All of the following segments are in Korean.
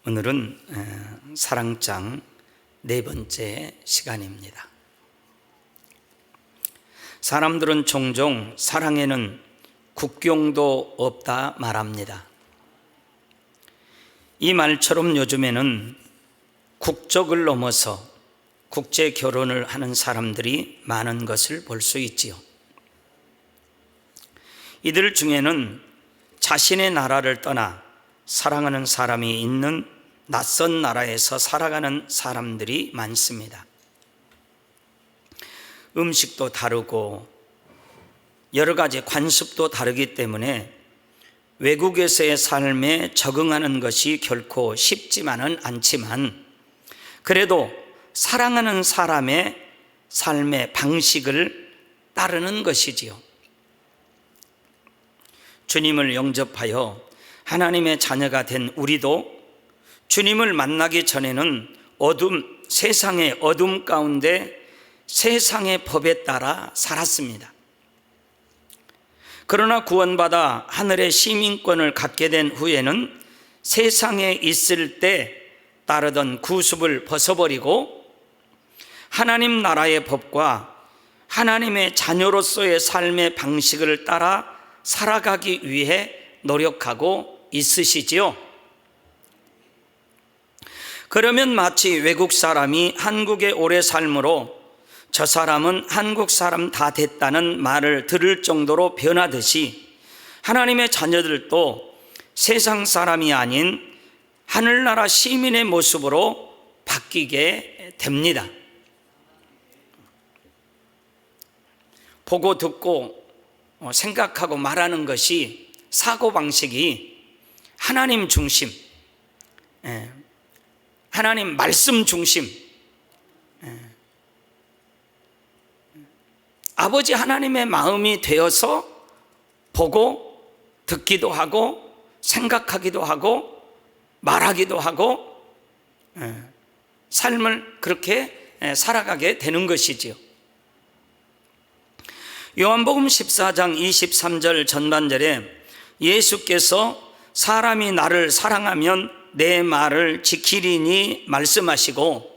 오늘은 사랑장 네 번째 시간입니다. 사람들은 종종 사랑에는 국경도 없다 말합니다. 이 말처럼 요즘에는 국적을 넘어서 국제 결혼을 하는 사람들이 많은 것을 볼 수 있지요. 이들 중에는 자신의 나라를 떠나 사랑하는 사람이 있는 낯선 나라에서 살아가는 사람들이 많습니다. 음식도 다르고 여러 가지 관습도 다르기 때문에 외국에서의 삶에 적응하는 것이 결코 쉽지만은 않지만, 그래도 사랑하는 사람의 삶의 방식을 따르는 것이지요. 주님을 영접하여 하나님의 자녀가 된 우리도 주님을 만나기 전에는 세상의 어둠 가운데 세상의 법에 따라 살았습니다. 그러나 구원받아 하늘의 시민권을 갖게 된 후에는 세상에 있을 때 따르던 구습을 벗어버리고 하나님 나라의 법과 하나님의 자녀로서의 삶의 방식을 따라 살아가기 위해 노력하고 있으시지요. 그러면 마치 외국 사람이 한국에 오래 살므로 저 사람은 한국 사람 다 됐다는 말을 들을 정도로 변하듯이, 하나님의 자녀들도 세상 사람이 아닌 하늘나라 시민의 모습으로 바뀌게 됩니다. 보고 듣고 생각하고 말하는 것이, 사고방식이 하나님 중심, 하나님 말씀 중심, 아버지 하나님의 마음이 되어서 보고 듣기도 하고 생각하기도 하고 말하기도 하고 삶을 그렇게 살아가게 되는 것이지요. 요한복음 14장 23절 전반절에 예수께서 사람이 나를 사랑하면 내 말을 지키리니 말씀하시고,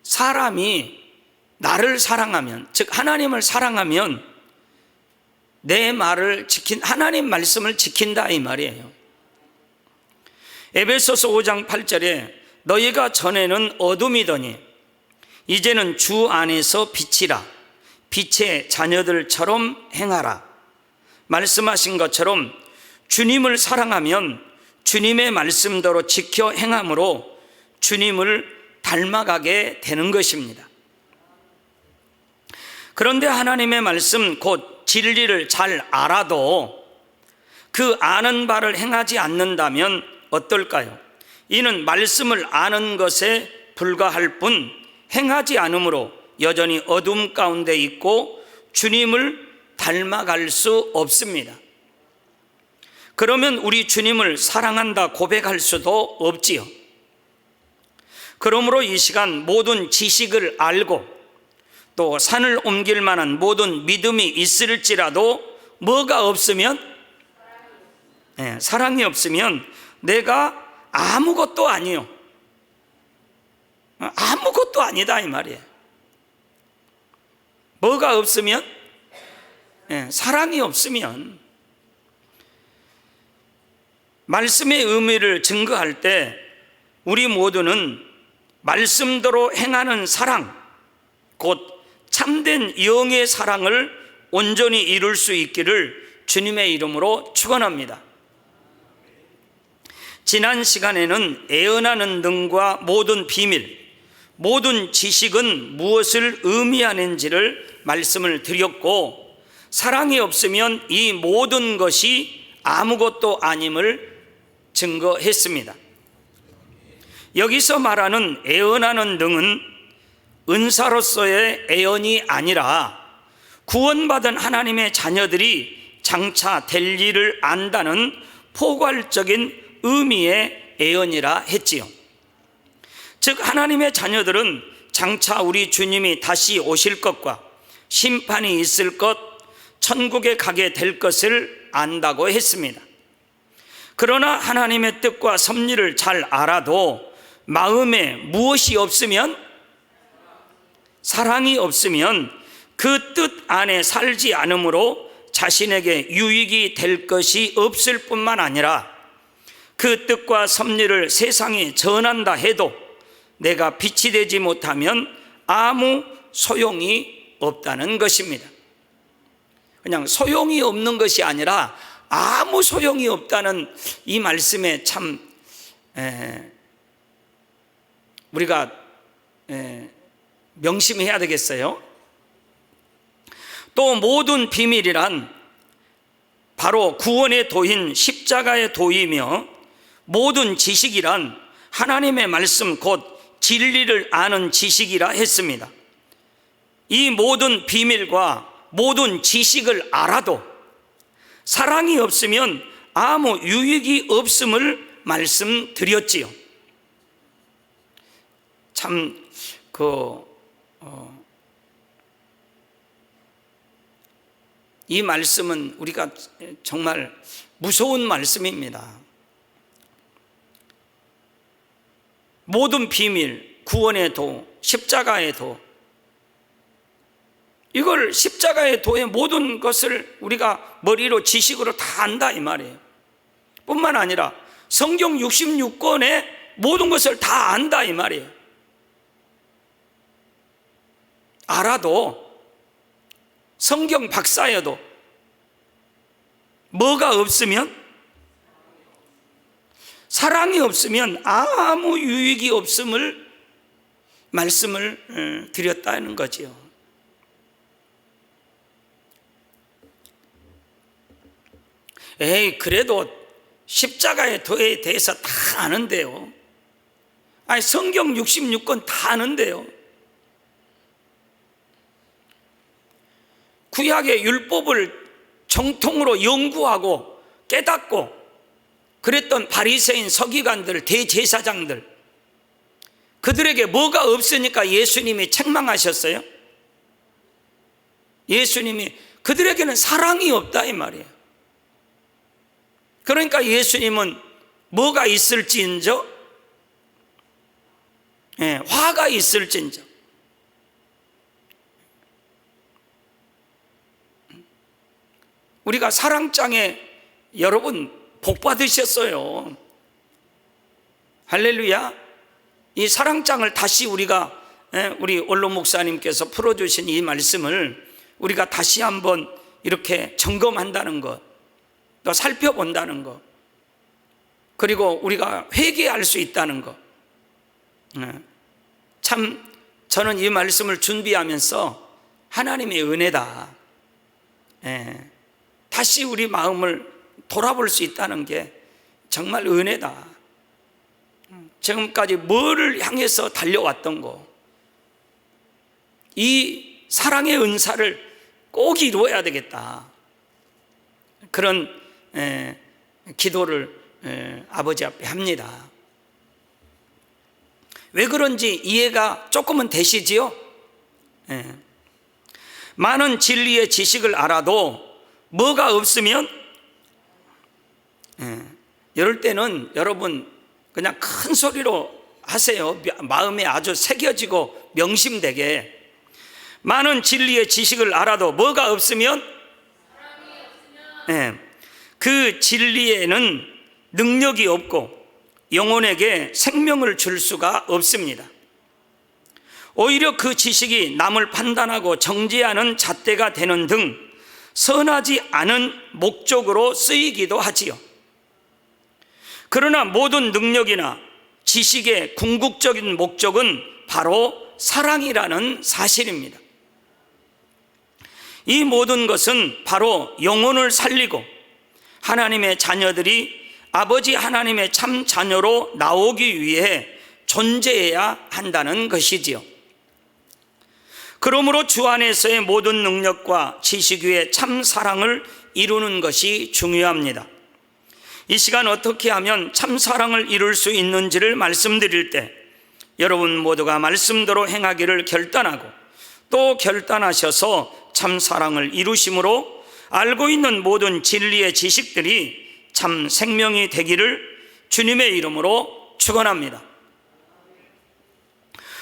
사람이 나를 사랑하면, 즉 하나님을 사랑하면 내 말을 하나님 말씀을 지킨다 이 말이에요. 에베소서 5장 8절에 너희가 전에는 어둠이더니 이제는 주 안에서 빛이라, 빛의 자녀들처럼 행하라 말씀하신 것처럼, 주님을 사랑하면 주님의 말씀대로 지켜 행함으로 주님을 닮아가게 되는 것입니다. 그런데 하나님의 말씀 곧 진리를 잘 알아도 그 아는 바를 행하지 않는다면 어떨까요? 이는 말씀을 아는 것에 불과할 뿐 행하지 않으므로 여전히 어둠 가운데 있고 주님을 닮아갈 수 없습니다. 그러면 우리 주님을 사랑한다 고백할 수도 없지요. 그러므로 이 시간 모든 지식을 알고 또 산을 옮길 만한 모든 믿음이 있을지라도 뭐가 없으면, 사랑이 없으면 내가 아무것도 아니요, 아무것도 아니다 이 말이에요. 뭐가 없으면, 사랑이 없으면. 말씀의 의미를 증거할 때 우리 모두는 말씀대로 행하는 사랑, 곧 참된 영의 사랑을 온전히 이룰 수 있기를 주님의 이름으로 축원합니다. 지난 시간에는 애언하는 능과 모든 비밀, 모든 지식은 무엇을 의미하는지를 말씀을 드렸고, 사랑이 없으면 이 모든 것이 아무것도 아님을 증거했습니다. 여기서 말하는 애언하는 능은 은사로서의 애언이 아니라 구원받은 하나님의 자녀들이 장차 될 일을 안다는 포괄적인 의미의 애언이라 했지요. 즉 하나님의 자녀들은 장차 우리 주님이 다시 오실 것과 심판이 있을 것, 천국에 가게 될 것을 안다고 했습니다. 그러나 하나님의 뜻과 섭리를 잘 알아도 마음에 무엇이 없으면, 사랑이 없으면 그 뜻 안에 살지 않으므로 자신에게 유익이 될 것이 없을 뿐만 아니라 그 뜻과 섭리를 세상에 전한다 해도 내가 빛이 되지 못하면 아무 소용이 없다는 것입니다. 그냥 소용이 없는 것이 아니라 아무 소용이 없다는 이 말씀에 참 우리가 명심해야 되겠어요. 또 모든 비밀이란 바로 구원의 도인 십자가의 도이며 모든 지식이란 하나님의 말씀 곧 진리를 아는 지식이라 했습니다. 이 모든 비밀과 모든 지식을 알아도 사랑이 없으면 아무 유익이 없음을 말씀드렸지요. 참 이 말씀은 우리가 정말 무서운 말씀입니다. 모든 비밀, 구원의 도, 십자가의 도, 이걸 십자가의 도의 모든 것을 우리가 머리로 지식으로 다 안다 이 말이에요. 뿐만 아니라 성경 66권의 모든 것을 다 안다 이 말이에요. 알아도 성경 박사여도 뭐가 없으면, 사랑이 없으면 아무 유익이 없음을 말씀을 드렸다는 거지요. 그래도 십자가의 도에 대해서 다 아는데요. 성경 66권 다 아는데요. 구약의 율법을 정통으로 연구하고 깨닫고 그랬던 바리새인 서기관들, 대제사장들, 그들에게 뭐가 없으니까 예수님이 책망하셨어요? 예수님이 그들에게는 사랑이 없다 이 말이에요. 그러니까 예수님은 뭐가 있을지인저, 화가 있을지인저, 우리가 사랑장에 여러분 복 받으셨어요. 할렐루야. 이 사랑장을 다시 우리가 우리 원로 목사님께서 풀어주신 이 말씀을 우리가 다시 한번 이렇게 점검한다는 것, 또 살펴본다는 것, 그리고 우리가 회개할 수 있다는 것, 참 저는 이 말씀을 준비하면서 하나님의 은혜다, 다시 우리 마음을 돌아볼 수 있다는 게 정말 은혜다. 지금까지 뭐를 향해서 달려왔던 거, 이 사랑의 은사를 꼭 이루어야 되겠다, 그런 기도를 아버지 앞에 합니다. 왜 그런지 이해가 조금은 되시지요? 많은 진리의 지식을 알아도 뭐가 없으면, 이럴 때는 여러분 그냥 큰 소리로 하세요. 마음에 아주 새겨지고 명심되게. 많은 진리의 지식을 알아도 뭐가 없으면, 그 진리에는 능력이 없고 영혼에게 생명을 줄 수가 없습니다. 오히려 그 지식이 남을 판단하고 정죄하는 잣대가 되는 등 선하지 않은 목적으로 쓰이기도 하지요. 그러나 모든 능력이나 지식의 궁극적인 목적은 바로 사랑이라는 사실입니다. 이 모든 것은 바로 영혼을 살리고 하나님의 자녀들이 아버지 하나님의 참 자녀로 나오기 위해 존재해야 한다는 것이지요. 그러므로 주 안에서의 모든 능력과 지식 위에 참 사랑을 이루는 것이 중요합니다. 이 시간 어떻게 하면 참 사랑을 이룰 수 있는지를 말씀드릴 때 여러분 모두가 말씀대로 행하기를 결단하고 또 결단하셔서 참 사랑을 이루심으로 알고 있는 모든 진리의 지식들이 참 생명이 되기를 주님의 이름으로 축원합니다.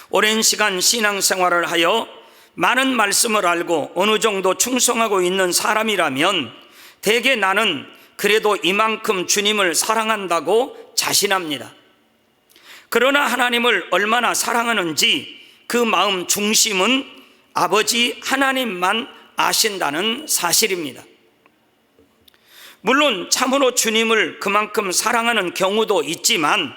오랜 시간 신앙생활을 하여 많은 말씀을 알고 어느 정도 충성하고 있는 사람이라면 대개 나는 그래도 이만큼 주님을 사랑한다고 자신합니다. 그러나 하나님을 얼마나 사랑하는지 그 마음 중심은 아버지 하나님만 아신다는 사실입니다. 물론 참으로 주님을 그만큼 사랑하는 경우도 있지만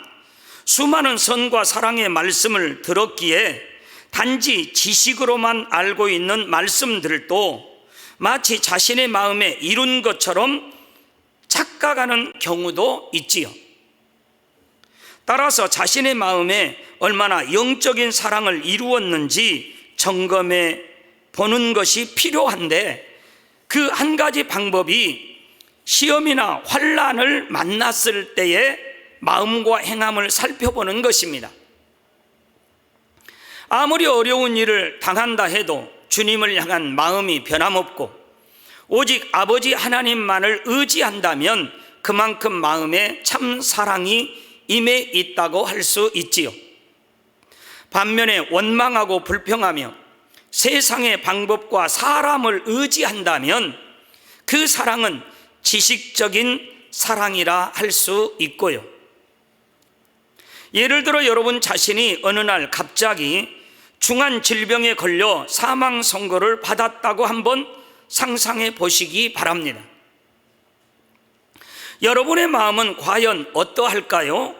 수많은 선과 사랑의 말씀을 들었기에 단지 지식으로만 알고 있는 말씀들도 마치 자신의 마음에 이룬 것처럼 착각하는 경우도 있지요. 따라서 자신의 마음에 얼마나 영적인 사랑을 이루었는지 점검해 보는 것이 필요한데, 그 한 가지 방법이 시험이나 환난을 만났을 때의 마음과 행함을 살펴보는 것입니다. 아무리 어려운 일을 당한다 해도 주님을 향한 마음이 변함없고 오직 아버지 하나님만을 의지한다면 그만큼 마음에 참 사랑이 임해 있다고 할 수 있지요. 반면에 원망하고 불평하며 세상의 방법과 사람을 의지한다면 그 사랑은 지식적인 사랑이라 할 수 있고요. 예를 들어 여러분 자신이 어느 날 갑자기 중한 질병에 걸려 사망 선고를 받았다고 한번 상상해 보시기 바랍니다. 여러분의 마음은 과연 어떠할까요?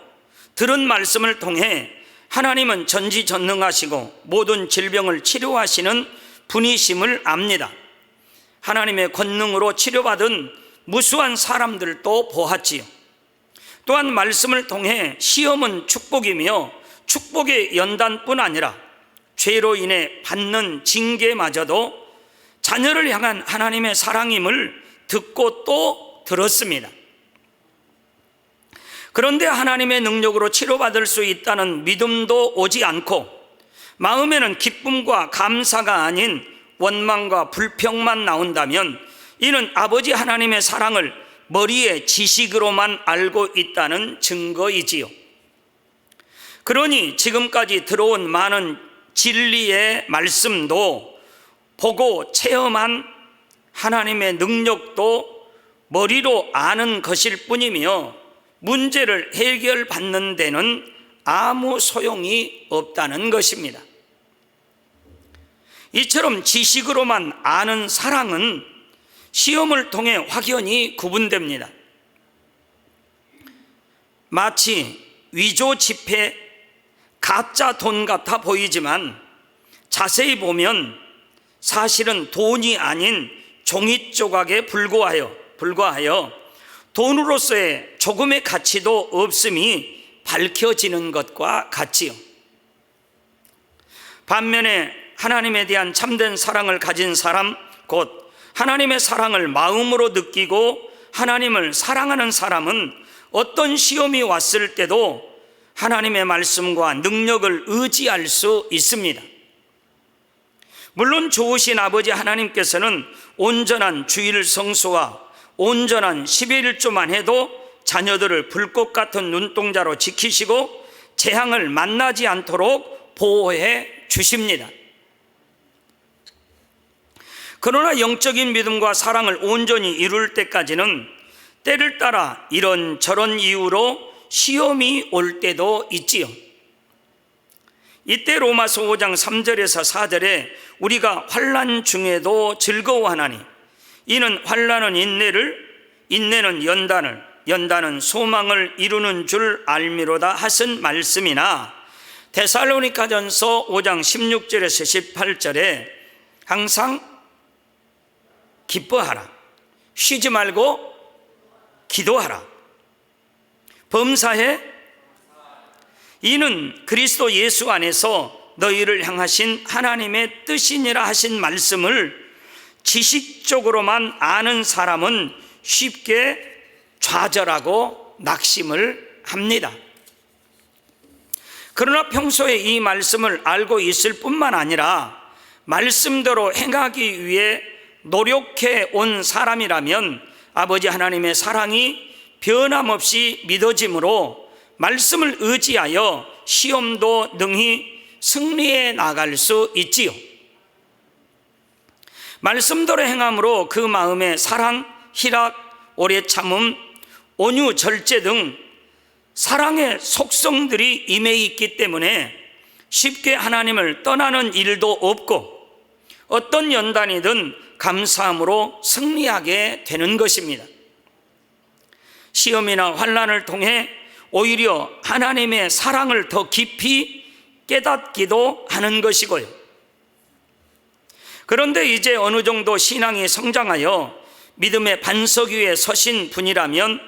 들은 말씀을 통해 하나님은 전지전능하시고 모든 질병을 치료하시는 분이심을 압니다. 하나님의 권능으로 치료받은 무수한 사람들도 보았지요. 또한 말씀을 통해 시험은 축복이며 축복의 연단뿐 아니라 죄로 인해 받는 징계마저도 자녀를 향한 하나님의 사랑임을 듣고 또 들었습니다. 그런데 하나님의 능력으로 치료받을 수 있다는 믿음도 오지 않고 마음에는 기쁨과 감사가 아닌 원망과 불평만 나온다면 이는 아버지 하나님의 사랑을 머리에 지식으로만 알고 있다는 증거이지요. 그러니 지금까지 들어온 많은 진리의 말씀도 보고 체험한 하나님의 능력도 머리로 아는 것일 뿐이며 문제를 해결받는 데는 아무 소용이 없다는 것입니다. 이처럼 지식으로만 아는 사랑은 시험을 통해 확연히 구분됩니다. 마치 위조 지폐, 가짜 돈 같아 보이지만 자세히 보면 사실은 돈이 아닌 종이 조각에 불과하여 돈으로서의 조금의 가치도 없음이 밝혀지는 것과 같지요. 반면에 하나님에 대한 참된 사랑을 가진 사람, 곧 하나님의 사랑을 마음으로 느끼고 하나님을 사랑하는 사람은 어떤 시험이 왔을 때도 하나님의 말씀과 능력을 의지할 수 있습니다. 물론 좋으신 아버지 하나님께서는 온전한 주일 성수와 온전한 11일조만 해도 자녀들을 불꽃 같은 눈동자로 지키시고 재앙을 만나지 않도록 보호해 주십니다. 그러나 영적인 믿음과 사랑을 온전히 이룰 때까지는 때를 따라 이런저런 이유로 시험이 올 때도 있지요. 이때 로마서 5장 3절에서 4절에 우리가 환난 중에도 즐거워하나니 이는 환난은 인내를, 인내는 연단을, 연단은 소망을 이루는 줄 알미로다 하신 말씀이나 데살로니가전서 5장 16절에서 18절에 항상 기뻐하라, 쉬지 말고 기도하라, 범사에 이는 그리스도 예수 안에서 너희를 향하신 하나님의 뜻이니라 하신 말씀을 지식적으로만 아는 사람은 쉽게 좌절하고 낙심을 합니다. 그러나 평소에 이 말씀을 알고 있을 뿐만 아니라 말씀대로 행하기 위해 노력해 온 사람이라면 아버지 하나님의 사랑이 변함없이 믿어짐으로 말씀을 의지하여 시험도 능히 승리해 나갈 수 있지요. 말씀대로 행함으로 그 마음에 사랑, 희락, 오래 참음, 온유, 절제 등 사랑의 속성들이 임해 있기 때문에 쉽게 하나님을 떠나는 일도 없고 어떤 연단이든 감사함으로 승리하게 되는 것입니다. 시험이나 환난을 통해 오히려 하나님의 사랑을 더 깊이 깨닫기도 하는 것이고요. 그런데 이제 어느 정도 신앙이 성장하여 믿음의 반석 위에 서신 분이라면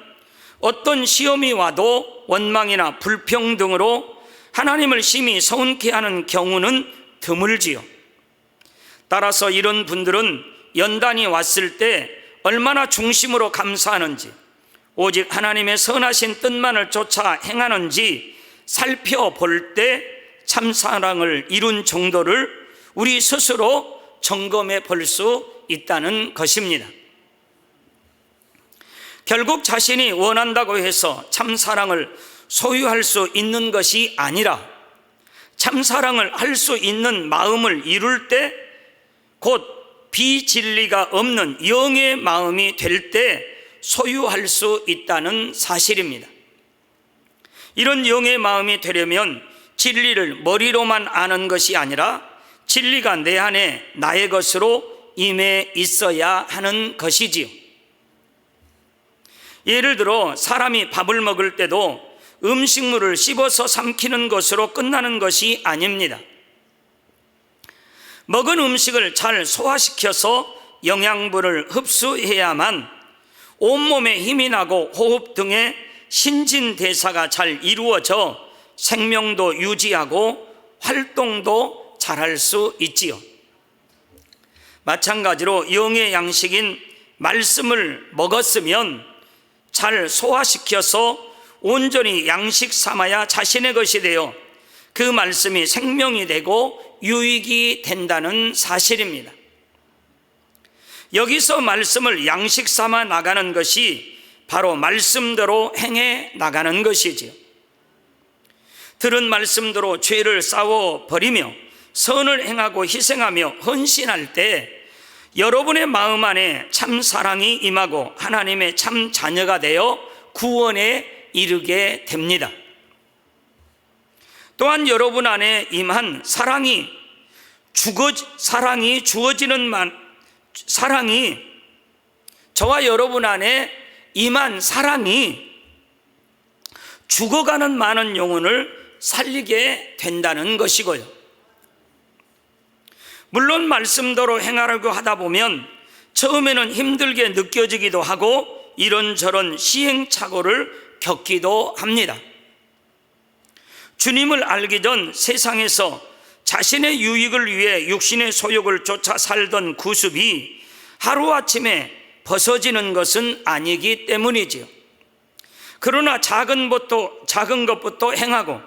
어떤 시험이 와도 원망이나 불평 등으로 하나님을 심히 서운케 하는 경우는 드물지요. 따라서 이런 분들은 연단이 왔을 때 얼마나 중심으로 감사하는지, 오직 하나님의 선하신 뜻만을 쫓아 행하는지 살펴볼 때 참사랑을 이룬 정도를 우리 스스로 점검해 볼 수 있다는 것입니다. 결국 자신이 원한다고 해서 참사랑을 소유할 수 있는 것이 아니라 참사랑을 할 수 있는 마음을 이룰 때 곧 비진리가 없는 영의 마음이 될 때 소유할 수 있다는 사실입니다. 이런 영의 마음이 되려면 진리를 머리로만 아는 것이 아니라 진리가 내 안에 나의 것으로 임해 있어야 하는 것이지요. 예를 들어 사람이 밥을 먹을 때도 음식물을 씹어서 삼키는 것으로 끝나는 것이 아닙니다. 먹은 음식을 잘 소화시켜서 영양분을 흡수해야만 온몸에 힘이 나고 호흡 등의 신진대사가 잘 이루어져 생명도 유지하고 활동도 잘할 수 있지요. 마찬가지로 영의 양식인 말씀을 먹었으면 잘 소화시켜서 온전히 양식 삼아야 자신의 것이 되어 그 말씀이 생명이 되고 유익이 된다는 사실입니다. 여기서 말씀을 양식 삼아 나가는 것이 바로 말씀대로 행해 나가는 것이지요. 들은 말씀대로 죄를 싸워 버리며 선을 행하고 희생하며 헌신할 때 여러분의 마음 안에 참 사랑이 임하고 하나님의 참 자녀가 되어 구원에 이르게 됩니다. 또한 여러분 안에 임한 사랑이 저와 여러분 안에 임한 사랑이 죽어가는 많은 영혼을 살리게 된다는 것이고요. 물론 말씀대로 행하려고 하다 보면 처음에는 힘들게 느껴지기도 하고 이런저런 시행착오를 겪기도 합니다. 주님을 알기 전 세상에서 자신의 유익을 위해 육신의 소욕을 쫓아 살던 구습이 하루아침에 벗어지는 것은 아니기 때문이지요. 그러나 작은 것부터 행하고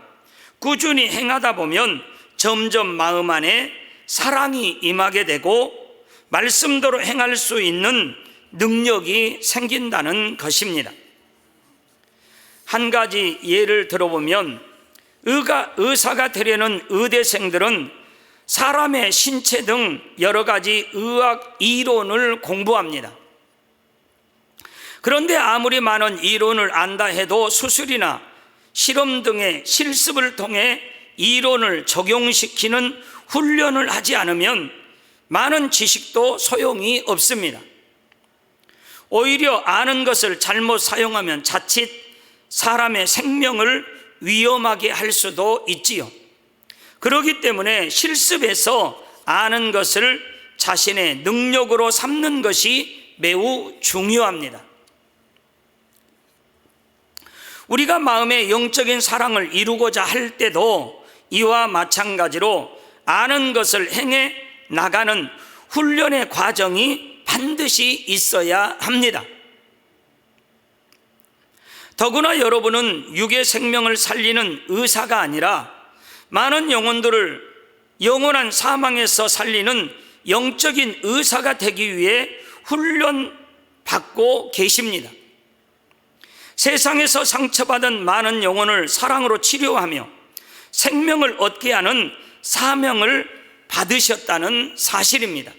꾸준히 행하다 보면 점점 마음 안에 사랑이 임하게 되고 말씀대로 행할 수 있는 능력이 생긴다는 것입니다. 한 가지 예를 들어보면 의사가 되려는 의대생들은 사람의 신체 등 여러 가지 의학 이론을 공부합니다. 그런데 아무리 많은 이론을 안다 해도 수술이나 실험 등의 실습을 통해 이론을 적용시키는 훈련을 하지 않으면 많은 지식도 소용이 없습니다. 오히려 아는 것을 잘못 사용하면 자칫 사람의 생명을 위험하게 할 수도 있지요. 그렇기 때문에 실습에서 아는 것을 자신의 능력으로 삼는 것이 매우 중요합니다. 우리가 마음의 영적인 사랑을 이루고자 할 때도 이와 마찬가지로 아는 것을 행해 나가는 훈련의 과정이 반드시 있어야 합니다. 더구나 여러분은 육의 생명을 살리는 의사가 아니라 많은 영혼들을 영원한 사망에서 살리는 영적인 의사가 되기 위해 훈련받고 계십니다. 세상에서 상처받은 많은 영혼을 사랑으로 치료하며 생명을 얻게 하는 사명을 받으셨다는 사실입니다.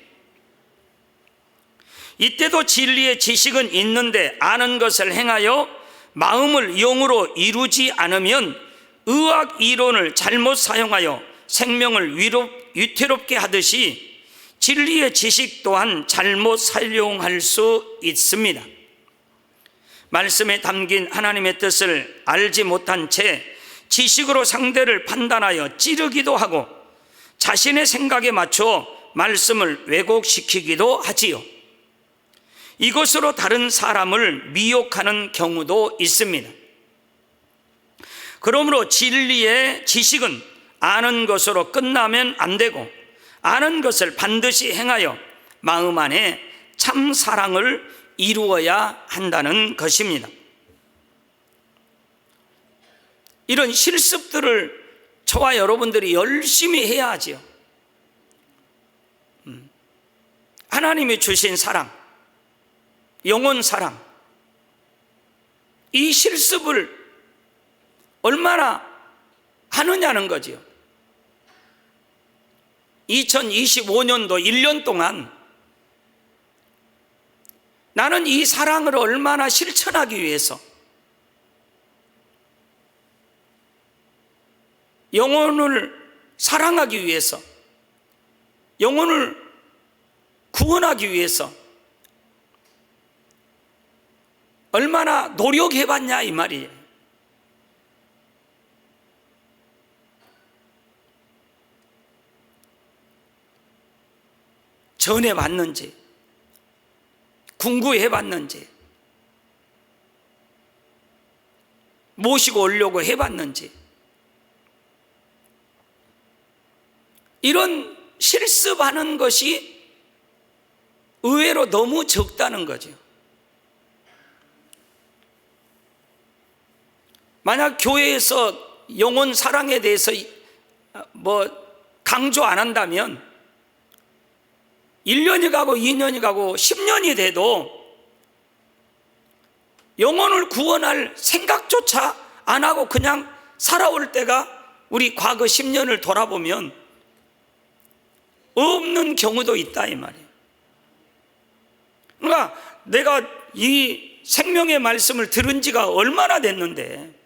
이때도 진리의 지식은 있는데 아는 것을 행하여 마음을 영으로 이루지 않으면 의학 이론을 잘못 사용하여 생명을 위태롭게 하듯이 진리의 지식 또한 잘못 사용할 수 있습니다. 말씀에 담긴 하나님의 뜻을 알지 못한 채 지식으로 상대를 판단하여 찌르기도 하고 자신의 생각에 맞춰 말씀을 왜곡시키기도 하지요. 이것으로 다른 사람을 미혹하는 경우도 있습니다. 그러므로 진리의 지식은 아는 것으로 끝나면 안 되고 아는 것을 반드시 행하여 마음 안에 참 사랑을 이루어야 한다는 것입니다. 이런 실습들을 저와 여러분들이 열심히 해야 하지요. 하나님이 주신 사랑, 영혼 사랑, 이 실습을 얼마나 하느냐는 거지요. 2025년도 1년 동안 나는 이 사랑을 얼마나 실천하기 위해서, 영혼을 사랑하기 위해서, 영혼을 구원하기 위해서 얼마나 노력해봤냐 이 말이에요. 전해봤는지, 궁구해봤는지, 모시고 오려고 해봤는지, 이런 실습하는 것이 의외로 너무 적다는 거죠. 만약 교회에서 영혼 사랑에 대해서 강조 안 한다면 1년이 가고 2년이 가고 10년이 돼도 영혼을 구원할 생각조차 안 하고 그냥 살아올 때가 우리 과거 10년을 돌아보면 없는 경우도 있다 이 말이에요. 그러니까 내가 이 생명의 말씀을 들은 지가 얼마나 됐는데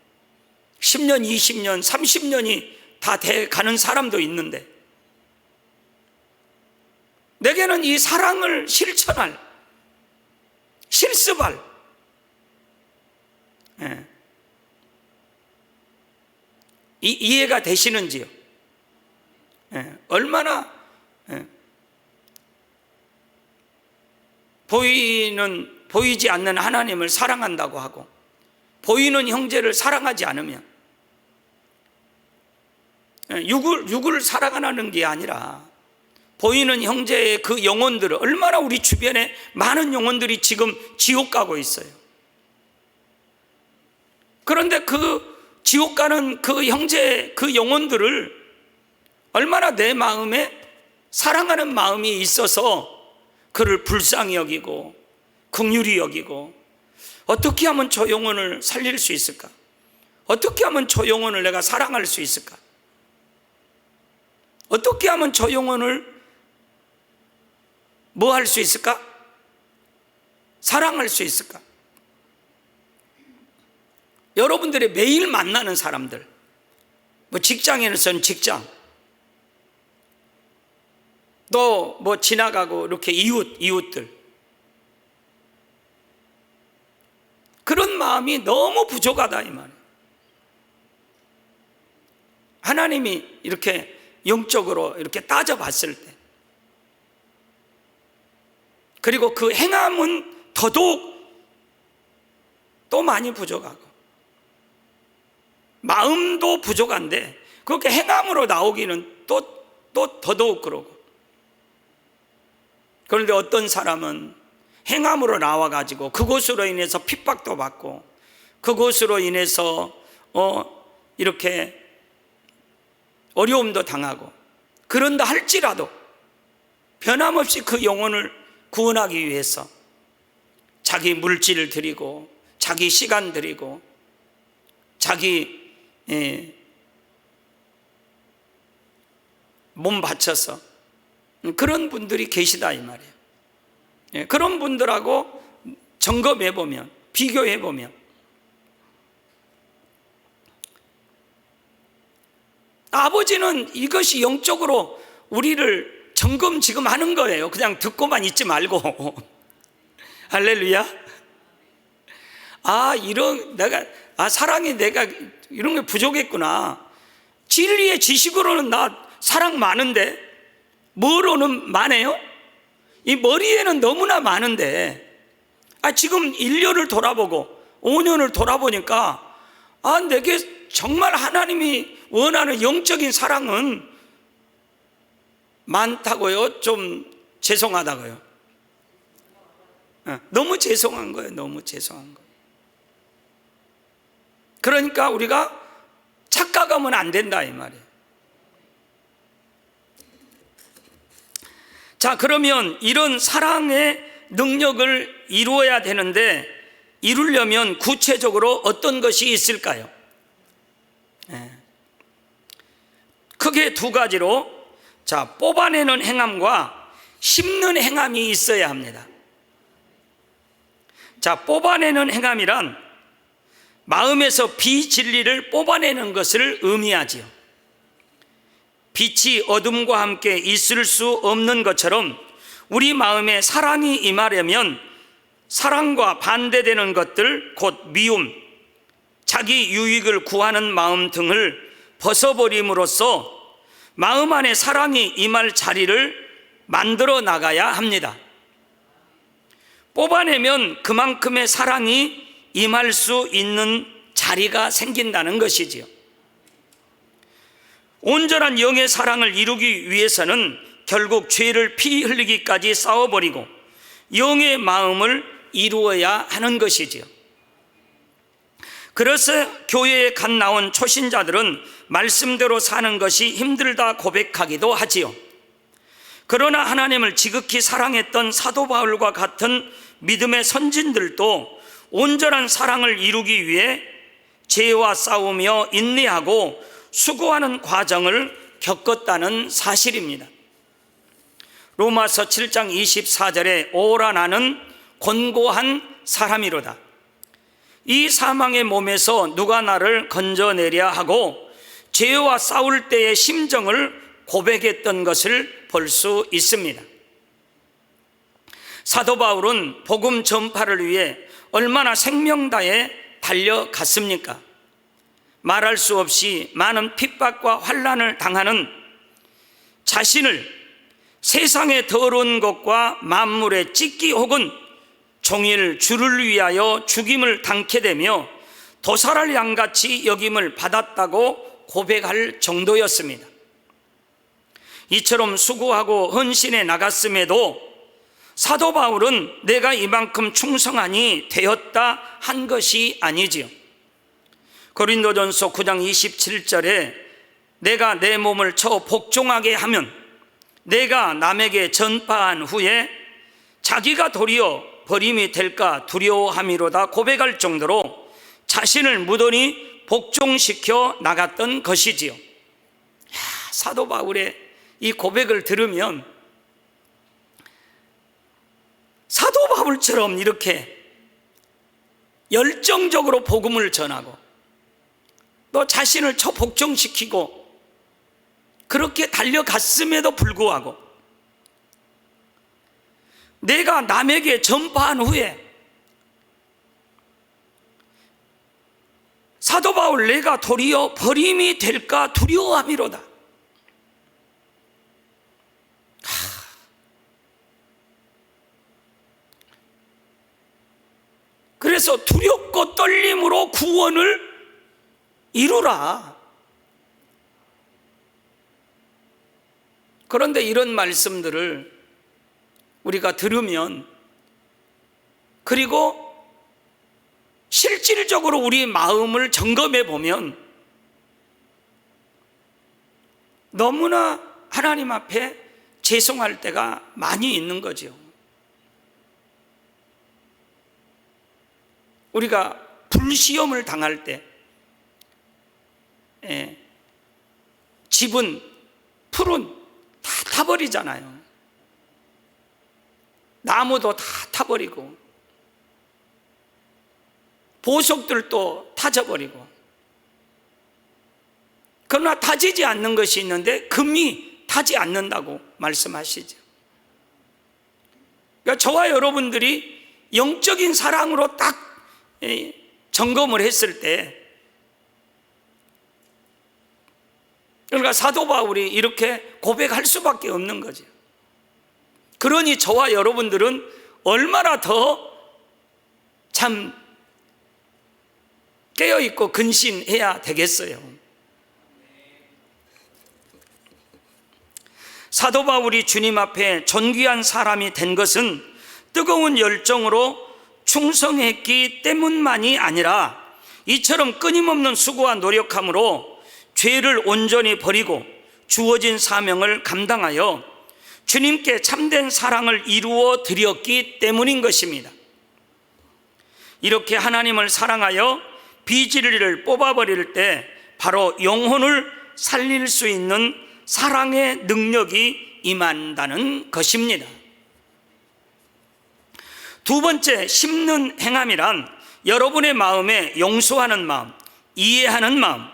10년, 20년, 30년이 다 돼 가는 사람도 있는데 내게는 이 사랑을 실천할, 실습할, 이해가 되시는지요? 얼마나 보이지 않는 하나님을 사랑한다고 하고 보이는 형제를 사랑하지 않으면 육을 사랑하는 게 아니라 보이는 형제의 그 영혼들을, 얼마나 우리 주변에 많은 영혼들이 지금 지옥 가고 있어요. 그런데 그 지옥 가는 그 형제의 그 영혼들을 얼마나 내 마음에 사랑하는 마음이 있어서 그를 불쌍히 여기고 긍휼히 여기고 어떻게 하면 저 영혼을 살릴 수 있을까? 어떻게 하면 저 영혼을 내가 사랑할 수 있을까? 어떻게 하면 저 영혼을 뭐 할 수 있을까? 사랑할 수 있을까? 여러분들이 매일 만나는 사람들, 직장에서는 직장, 또 지나가고 이렇게 이웃들, 그런 마음이 너무 부족하다 이 말이에요. 하나님이 이렇게 영적으로 이렇게 따져봤을 때, 그리고 그 행함은 더더욱 또 많이 부족하고 마음도 부족한데 그렇게 행함으로 나오기는 또 더더욱 그러고. 그런데 어떤 사람은 행함으로 나와가지고 그것으로 인해서 핍박도 받고 그것으로 인해서 이렇게 어려움도 당하고, 그런다 할지라도 변함없이 그 영혼을 구원하기 위해서 자기 물질을 드리고 자기 시간 드리고 자기 몸 바쳐서 그런 분들이 계시다 이 말이에요. 그런 분들하고 점검해 보면, 비교해 보면 아버지는 이것이 영적으로 우리를 점검 지금 하는 거예요. 그냥 듣고만 있지 말고. 할렐루야. 사랑이 내가 이런 게 부족했구나. 진리의 지식으로는 나 사랑 많은데 뭐로는 많아요? 이 머리에는 너무나 많은데 지금 1년을 돌아보고 5년을 돌아보니까 내게 정말 하나님이 원하는 영적인 사랑은 많다고요? 좀 죄송하다고요? 너무 죄송한 거예요. 너무 죄송한 거예요. 그러니까 우리가 착각하면 안 된다 이 말이에요. 자, 그러면 이런 사랑의 능력을 이루어야 되는데 이루려면 구체적으로 어떤 것이 있을까요? 크게 두 가지로 뽑아내는 행함과 심는 행함이 있어야 합니다. 뽑아내는 행함이란 마음에서 비진리를 뽑아내는 것을 의미하지요. 빛이 어둠과 함께 있을 수 없는 것처럼 우리 마음에 사랑이 임하려면 사랑과 반대되는 것들, 곧 미움, 자기 유익을 구하는 마음 등을 벗어버림으로써 마음 안에 사랑이 임할 자리를 만들어 나가야 합니다. 뽑아내면 그만큼의 사랑이 임할 수 있는 자리가 생긴다는 것이지요. 온전한 영의 사랑을 이루기 위해서는 결국 죄를 피 흘리기까지 싸워버리고 영의 마음을 이루어야 하는 것이지요. 그래서 교회에 갓 나온 초신자들은 말씀대로 사는 것이 힘들다 고백하기도 하지요. 그러나 하나님을 지극히 사랑했던 사도 바울과 같은 믿음의 선진들도 온전한 사랑을 이루기 위해 죄와 싸우며 인내하고 수고하는 과정을 겪었다는 사실입니다. 로마서 7장 24절에 오라 나는 곤고한 사람이로다. 이 사망의 몸에서 누가 나를 건져내랴 하고 죄와 싸울 때의 심정을 고백했던 것을 볼 수 있습니다. 사도 바울은 복음 전파를 위해 얼마나 생명 다해 달려갔습니까? 말할 수 없이 많은 핍박과 환난을 당하는 자신을 세상의 더러운 것과 만물의 찢기 혹은 종일 주를 위하여 죽임을 당케 되며 도살할 양같이 여김을 받았다고 고백할 정도였습니다. 이처럼 수고하고 헌신해 나갔음에도 사도 바울은 내가 이만큼 충성하니 되었다 한 것이 아니지요. 고린도전서 9장 27절에 내가 내 몸을 쳐 복종하게 하면 내가 남에게 전파한 후에 자기가 도리어 버림이 될까 두려워함이로다 고백할 정도로 자신을 무던히 복종시켜 나갔던 것이지요. 사도 바울의 이 고백을 들으면 사도 바울처럼 이렇게 열정적으로 복음을 전하고 또 자신을 복종시키고 그렇게 달려갔음에도 불구하고 내가 남에게 전파한 후에 사도 바울 내가 도리어 버림이 될까 두려워함이로다. 그래서 두렵고 떨림으로 구원을 이루라. 그런데 이런 말씀들을 우리가 들으면 그리고 실질적으로 우리 마음을 점검해 보면 너무나 하나님 앞에 죄송할 때가 많이 있는 거죠. 우리가 불시험을 당할 때 집은, 풀은 다 타버리잖아요. 나무도 다 타버리고 보석들도 타져버리고. 그러나 타지지 않는 것이 있는데 금이 타지 않는다고 말씀하시죠. 그러니까 저와 여러분들이 영적인 사랑으로 딱 점검을 했을 때, 그러니까 사도 바울이 이렇게 고백할 수밖에 없는 거죠. 그러니 저와 여러분들은 얼마나 더 참 깨어있고 근신해야 되겠어요. 사도 바울이 주님 앞에 존귀한 사람이 된 것은 뜨거운 열정으로 충성했기 때문만이 아니라 이처럼 끊임없는 수고와 노력함으로 죄를 온전히 버리고 주어진 사명을 감당하여 주님께 참된 사랑을 이루어 드렸기 때문인 것입니다. 이렇게 하나님을 사랑하여 비진리를 뽑아버릴 때 바로 영혼을 살릴 수 있는 사랑의 능력이 임한다는 것입니다. 두 번째, 심는 행함이란 여러분의 마음에 용서하는 마음, 이해하는 마음,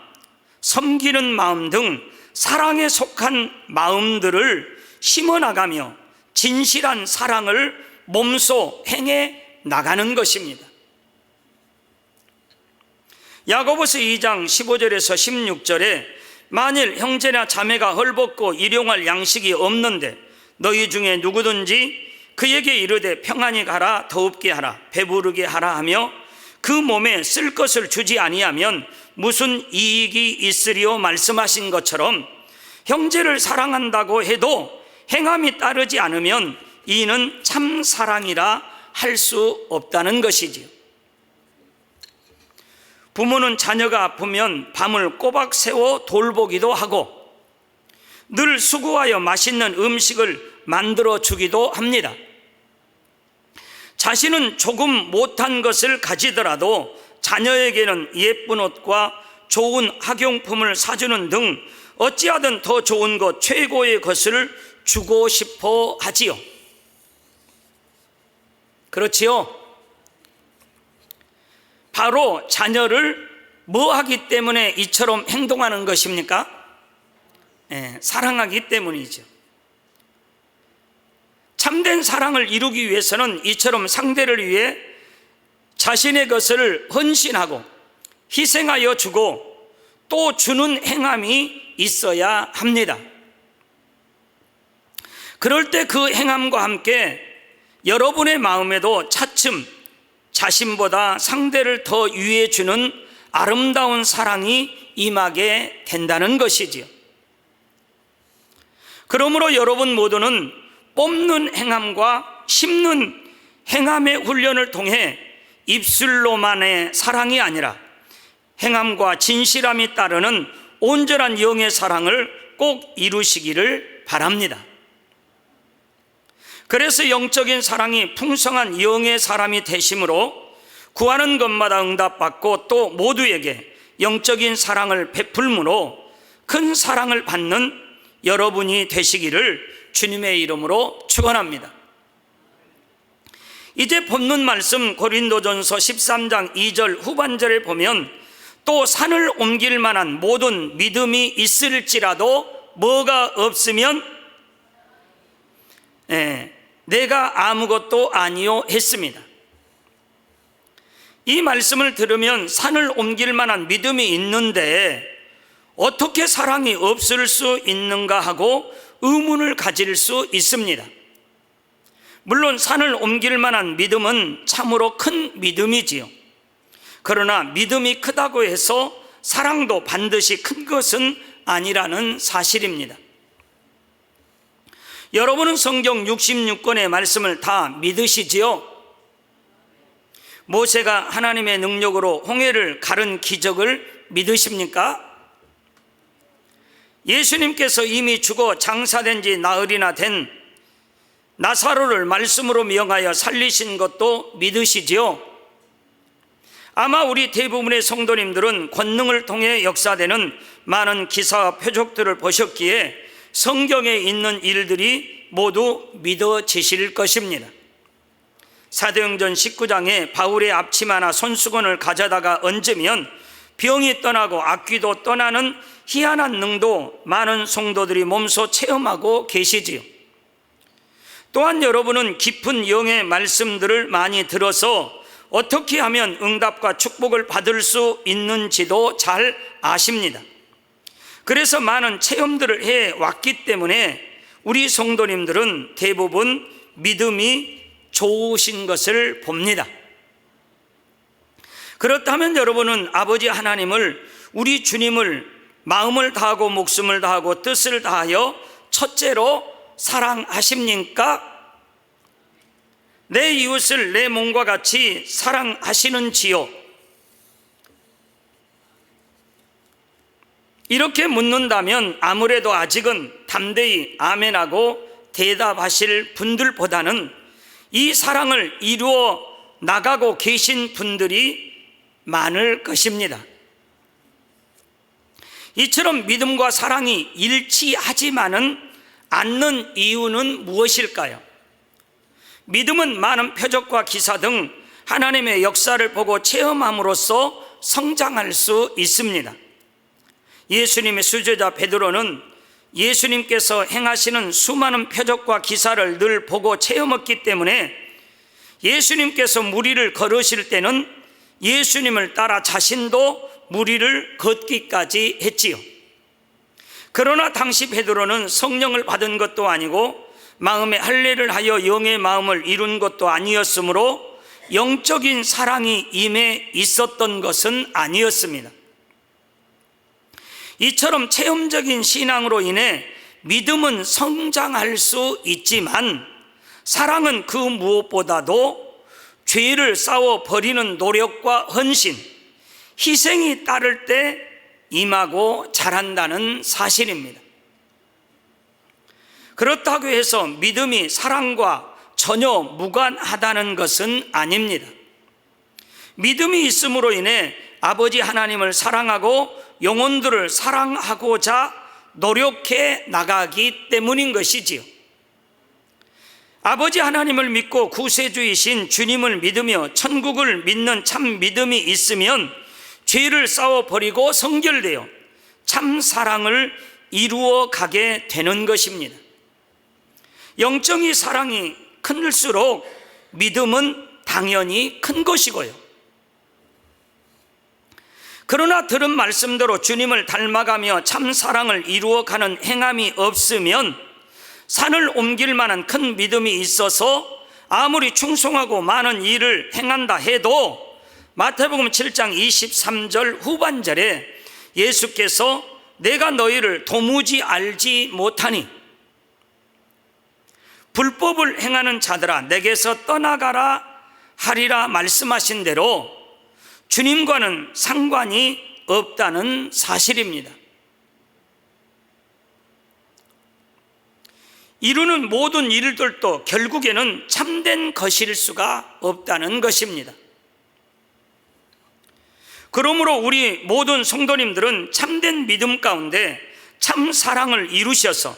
섬기는 마음 등 사랑에 속한 마음들을 심어나가며 진실한 사랑을 몸소 행해 나가는 것입니다. 야고보서 2장 15절에서 16절에 만일 형제나 자매가 헐벗고 일용할 양식이 없는데 너희 중에 누구든지 그에게 이르되 평안히 가라, 더웁게 하라, 배부르게 하라 하며 그 몸에 쓸 것을 주지 아니하면 무슨 이익이 있으리요 말씀하신 것처럼 형제를 사랑한다고 해도 행함이 따르지 않으면 이는 참 사랑이라 할 수 없다는 것이지요. 부모는 자녀가 아프면 밤을 꼬박 새워 돌보기도 하고 늘 수고하여 맛있는 음식을 만들어 주기도 합니다. 자신은 조금 못한 것을 가지더라도 자녀에게는 예쁜 옷과 좋은 학용품을 사주는 등 어찌하든 더 좋은 것, 최고의 것을 주고 싶어 하지요. 그렇지요? 바로 자녀를 뭐 하기 때문에 이처럼 행동하는 것입니까? 사랑하기 때문이죠. 참된 사랑을 이루기 위해서는 이처럼 상대를 위해 자신의 것을 헌신하고 희생하여 주고 또 주는 행함이 있어야 합니다. 그럴 때 그 행함과 함께 여러분의 마음에도 차츰 자신보다 상대를 더 위해 주는 아름다운 사랑이 임하게 된다는 것이지요. 그러므로 여러분 모두는 뽑는 행함과 심는 행함의 훈련을 통해 입술로만의 사랑이 아니라 행함과 진실함이 따르는 온전한 영의 사랑을 꼭 이루시기를 바랍니다. 그래서 영적인 사랑이 풍성한 영의 사람이 되심으로 구하는 것마다 응답받고 또 모두에게 영적인 사랑을 베풀므로 큰 사랑을 받는 여러분이 되시기를 주님의 이름으로 축원합니다. 이제 본문 말씀 고린도전서 13장 2절 후반절에 보면 또 산을 옮길 만한 모든 믿음이 있을지라도 뭐가 없으면 내가 아무것도 아니요 했습니다. 이 말씀을 들으면 산을 옮길 만한 믿음이 있는데 어떻게 사랑이 없을 수 있는가 하고 의문을 가질 수 있습니다. 물론 산을 옮길 만한 믿음은 참으로 큰 믿음이지요. 그러나 믿음이 크다고 해서 사랑도 반드시 큰 것은 아니라는 사실입니다. 여러분은 성경 66권의 말씀을 다 믿으시지요? 모세가 하나님의 능력으로 홍해를 가른 기적을 믿으십니까? 예수님께서 이미 죽어 장사된 지 나흘이나 된 나사로를 말씀으로 명하여 살리신 것도 믿으시지요? 아마 우리 대부분의 성도님들은 권능을 통해 역사되는 많은 기사와 표적들을 보셨기에 성경에 있는 일들이 모두 믿어지실 것입니다. 사도행전 19장에 바울의 앞치마나 손수건을 가져다가 얹으면 병이 떠나고 악귀도 떠나는 희한한 능도 많은 성도들이 몸소 체험하고 계시지요. 또한 여러분은 깊은 영의 말씀들을 많이 들어서 어떻게 하면 응답과 축복을 받을 수 있는지도 잘 아십니다. 그래서 많은 체험들을 해왔기 때문에 우리 성도님들은 대부분 믿음이 좋으신 것을 봅니다. 그렇다면 여러분은 아버지 하나님을, 우리 주님을 마음을 다하고 목숨을 다하고 뜻을 다하여 첫째로 사랑하십니까? 내 이웃을 내 몸과 같이 사랑하시는지요? 이렇게 묻는다면 아무래도 아직은 담대히 아멘하고 대답하실 분들보다는 이 사랑을 이루어 나가고 계신 분들이 많을 것입니다. 이처럼 믿음과 사랑이 일치하지만은 않는 이유는 무엇일까요? 믿음은 많은 표적과 기사 등 하나님의 역사를 보고 체험함으로써 성장할 수 있습니다. 예수님의 수제자 베드로는 예수님께서 행하시는 수많은 표적과 기사를 늘 보고 체험했기 때문에 예수님께서 무리를 걸으실 때는 예수님을 따라 자신도 무리를 걷기까지 했지요. 그러나 당시 베드로는 성령을 받은 것도 아니고 마음에 할례를 하여 영의 마음을 이룬 것도 아니었으므로 영적인 사랑이 임해 있었던 것은 아니었습니다. 이처럼 체험적인 신앙으로 인해 믿음은 성장할 수 있지만 사랑은 그 무엇보다도 죄를 싸워 버리는 노력과 헌신, 희생이 따를 때 임하고 자란다는 사실입니다. 그렇다고 해서 믿음이 사랑과 전혀 무관하다는 것은 아닙니다. 믿음이 있음으로 인해 아버지 하나님을 사랑하고 영혼들을 사랑하고자 노력해 나가기 때문인 것이지요. 아버지 하나님을 믿고 구세주이신 주님을 믿으며 천국을 믿는 참 믿음이 있으면 죄를 싸워버리고 성결되어 참 사랑을 이루어 가게 되는 것입니다. 영적인 사랑이 클수록 믿음은 당연히 큰 것이고요. 그러나 들은 말씀대로 주님을 닮아가며 참 사랑을 이루어가는 행함이 없으면 산을 옮길 만한 큰 믿음이 있어서 아무리 충성하고 많은 일을 행한다 해도 마태복음 7장 23절 후반절에 예수께서 내가 너희를 도무지 알지 못하니 불법을 행하는 자들아 내게서 떠나가라 하리라 말씀하신 대로 주님과는 상관이 없다는 사실입니다. 이루는 모든 일들도 결국에는 참된 것일 수가 없다는 것입니다. 그러므로 우리 모든 성도님들은 참된 믿음 가운데 참 사랑을 이루셔서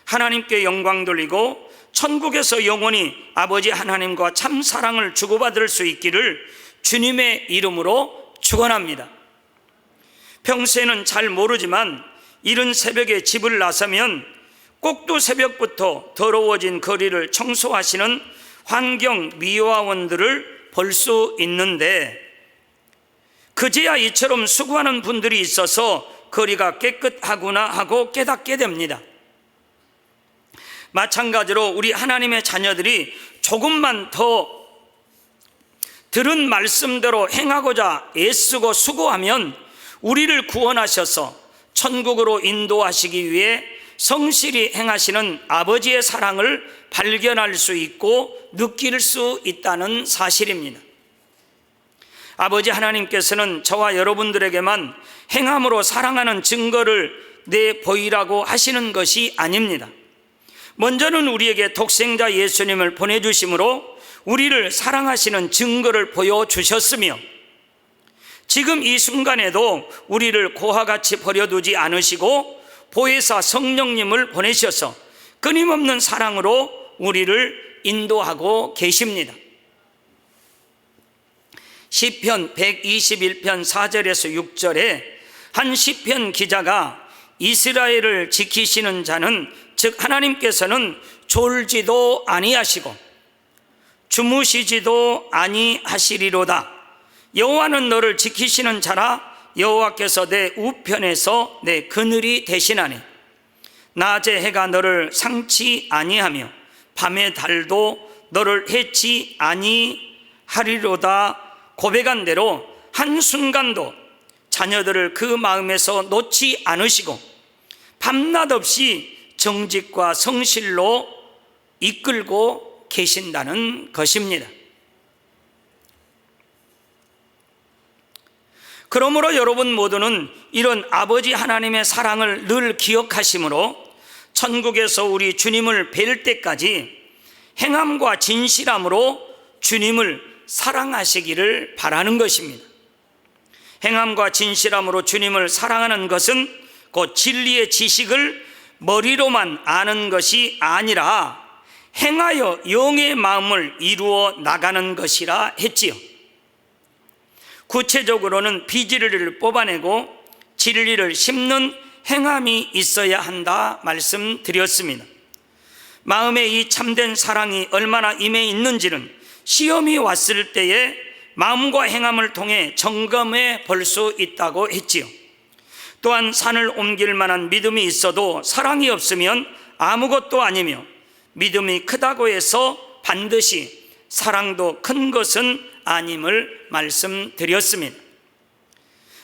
하나님께 영광 돌리고 천국에서 영원히 아버지 하나님과 참 사랑을 주고받을 수 있기를 주님의 이름으로 축원합니다. 평소에는 잘 모르지만 이른 새벽에 집을 나서면 꼭두 새벽부터 더러워진 거리를 청소하시는 환경미화원들을 볼 수 있는데 그제야 이처럼 수고하는 분들이 있어서 거리가 깨끗하구나 하고 깨닫게 됩니다. 마찬가지로 우리 하나님의 자녀들이 조금만 더 들은 말씀대로 행하고자 애쓰고 수고하면 우리를 구원하셔서 천국으로 인도하시기 위해 성실히 행하시는 아버지의 사랑을 발견할 수 있고 느낄 수 있다는 사실입니다. 아버지 하나님께서는 저와 여러분들에게만 행함으로 사랑하는 증거를 내보이라고 하시는 것이 아닙니다. 먼저는 우리에게 독생자 예수님을 보내주심으로 우리를 사랑하시는 증거를 보여주셨으며, 지금 이 순간에도 우리를 고아같이 버려두지 않으시고 보혜사 성령님을 보내셔서 끊임없는 사랑으로 우리를 인도하고 계십니다. 시편 121편 4절에서 6절에 한 시편 기자가 이스라엘을 지키시는 자는, 즉 하나님께서는 졸지도 아니하시고 주무시지도 아니하시리로다. 여호와는 너를 지키시는 자라. 여호와께서 내 우편에서 내 그늘이 되시나니 낮에 해가 너를 상치 아니하며 밤의 달도 너를 해치 아니하리로다. 고백한 대로 한순간도 자녀들을 그 마음에서 놓지 않으시고 밤낮 없이 정직과 성실로 이끌고 계신다는 것입니다. 그러므로 여러분 모두는 이런 아버지 하나님의 사랑을 늘 기억하심으로 천국에서 우리 주님을 뵐 때까지 행함과 진실함으로 주님을 사랑하시기를 바라는 것입니다. 행함과 진실함으로 주님을 사랑하는 것은 곧 진리의 지식을 머리로만 아는 것이 아니라 행하여 영의 마음을 이루어 나가는 것이라 했지요. 구체적으로는 비진리를 뽑아내고 진리를 심는 행함이 있어야 한다 말씀드렸습니다. 마음에 이 참된 사랑이 얼마나 임해 있는지는 시험이 왔을 때에 마음과 행함을 통해 점검해 볼 수 있다고 했지요. 또한 산을 옮길 만한 믿음이 있어도 사랑이 없으면 아무것도 아니며, 믿음이 크다고 해서 반드시 사랑도 큰 것은 아님을 말씀드렸습니다.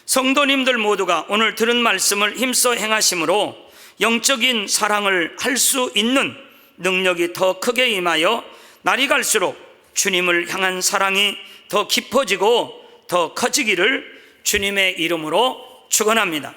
성도님들 모두가 오늘 들은 말씀을 힘써 행하심으로 영적인 사랑을 할 수 있는 능력이 더 크게 임하여 날이 갈수록 주님을 향한 사랑이 더 깊어지고 더 커지기를 주님의 이름으로 축원합니다.